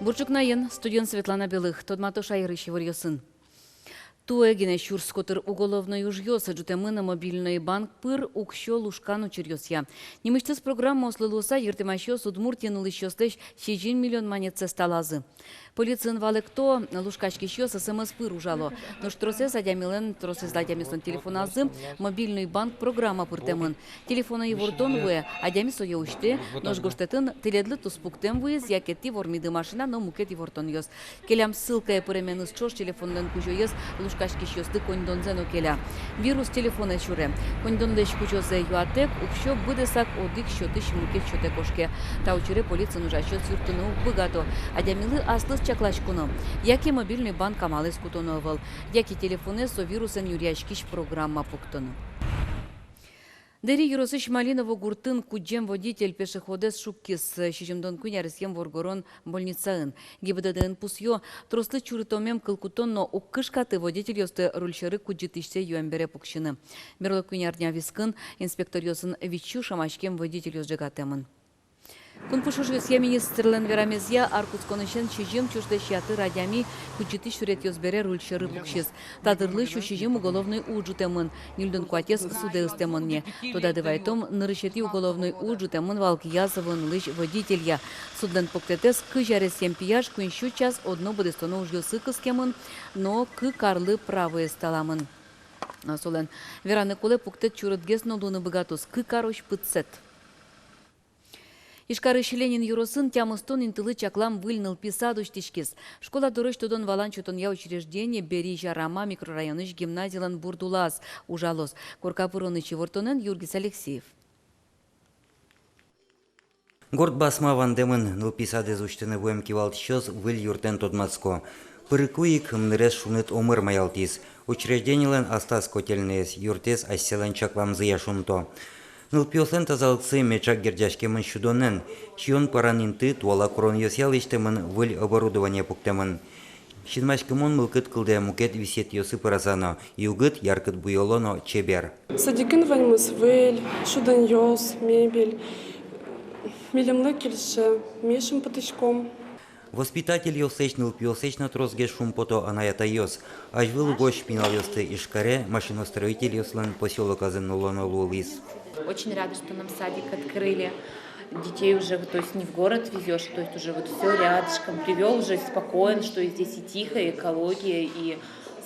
Бурчукнаен, студент Светлана Белых, Тодмато Шайрыщи варьосын. Туэгине Щурскотыр уголовной ужьёса джутемына мобильный банк пыр укщо лушкану черьёсья. Немыштыс программа ослылуса ертемащёс Удмуртиян лыщёслэщ 6 миллион монетце сталазы. Полицин валекто лушкачки щёс СМС пыр ужало. Но штросе садямилен тросе сдадямислен телефоназы мобильный банк программа пыртемын. Телефона евортон вуе, адямисо еуште, нож гоштетін теледлы туспуктем вуез, якетти вормиды машина, но мукет евортон ёс. Келям ссылка переменыс чош телефондан кужо ёс, лушкачки щёсты коньдонзен келя. Вирус телефона чуре. Коньдонлеш кучозе юатек, укщо будесак одик щотыш мукет щоте кошке. Та учуре полицин ужа щос юртыны быгато. Адямилы аслыс чаклачкуно. Яки мобильный банк амалес кутоновал. Яки телефоне со вирусен юрячкиш программа пуктоны. Дери Юросыш Малиново гуртын куджем водитель пешеходес шуккис шижимдон кунярисем воргорон больницаын. ГИБДДН пусьё трослы чуритомем кылкутонно уккышкаты водитель ёсты рульшеры куджитишсе юэмбере пукшины. Мерлы кунярдня вискын инспектор ёсын вичу шамашкем водитель ёсжегатемын. Кунпушуш министрлен верамезья Аркутсконышен шижим чуждащаты радями кучити шурет ёзбере рульшеры пукшис. Тадырлы шижим уголовный уджутемын. Нильден куатес судеустемынне. Туда дывайтом нарышети уголовный уджутемын валкиязовын лыж водителья. Судлен поктетес кыжарес семпияж кунщу час одно бодестоно ужгёсы кыскемын, но карлы правые сталамын. Солен вераны коле поктет чурытгес нолуны быгатус карош пыцет. Ишкарыш Ленин юросын тямыстон интылы чаклам выльныл писадуш тишкис. Школа дурыш тудон валанчутон я учреждение бери жарама микрорайоныш гимназиялан бурдулас ужалос. Коркапуроны чевортонен Юргис Алексеев. Горд басма вандемын ныл писадез уштыны вуем кивалт щёс выль юртен тодмацко. Пырыкуик мнырес шунет омыр маялтис. Учреждениялан астас котельнес юртес асселен чакламзы яшунто. Нылпиослен тазалыксы мечак гердяшкемын шудонен, чион паранинты туала крон йосялыштемын выль оборудование пуктемын. Шидмашкымон мылкыт кылде мукет висет йосы паразано, югыт яркыт буйолоно чебер. Садикын вальмыс выль, шудон йос, мебель, милемлы кельше, мешим потычком. Воспитатель йосеч нылпиосеч на трозге шумпото анаята йос, аж выл гош пинал йосты ишкаре, машиностроитель йослен поселок азен нулоно лулис. Очень рада, что нам садик открыли. Детей уже, то есть не в город везешь, то есть уже вот все рядышком привел, уже спокоен, что и здесь и тихо, и экология, и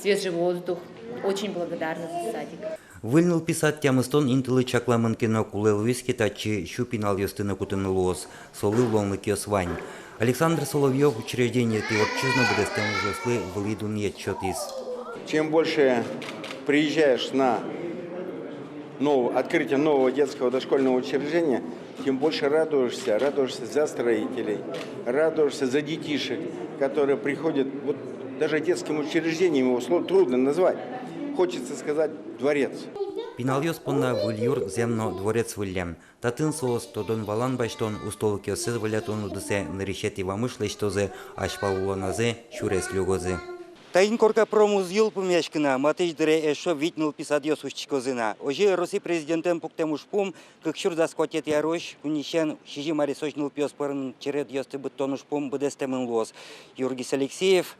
свежий воздух. Очень благодарна за садик. Выльныл писать тямыстон интылы чакламын кино кулел виски тачи щупинал йостына кутыны луос, солы лонлык йос вань. Александр Соловьев, учреждение творчизна будестем ужаслы влидун етчотис. Чем больше приезжаешь на открытие нового детского дошкольного учреждения, тем больше радуешься за строителей, радуешься за детишек, которые приходят, вот даже детским учреждением его трудно назвать, хочется сказать дворец. Пиналйос понна выльюр земно дворец выльям. Татын соос тодон валан баштон устолок йосыз вылятон удысе наришети вамышлы штозе ашпалуланазе шурес люгозы. Таин корка промуз юл помешкина, матыш дыре эшо витнул писадьос ушчикозына. Ожи России президентем пуктемуш пум, как шурда скотет ярош, кунищен шижи марисочнул пьос порн черед йосты бытонуш пум бдестемын лос. Юргис Алексеев,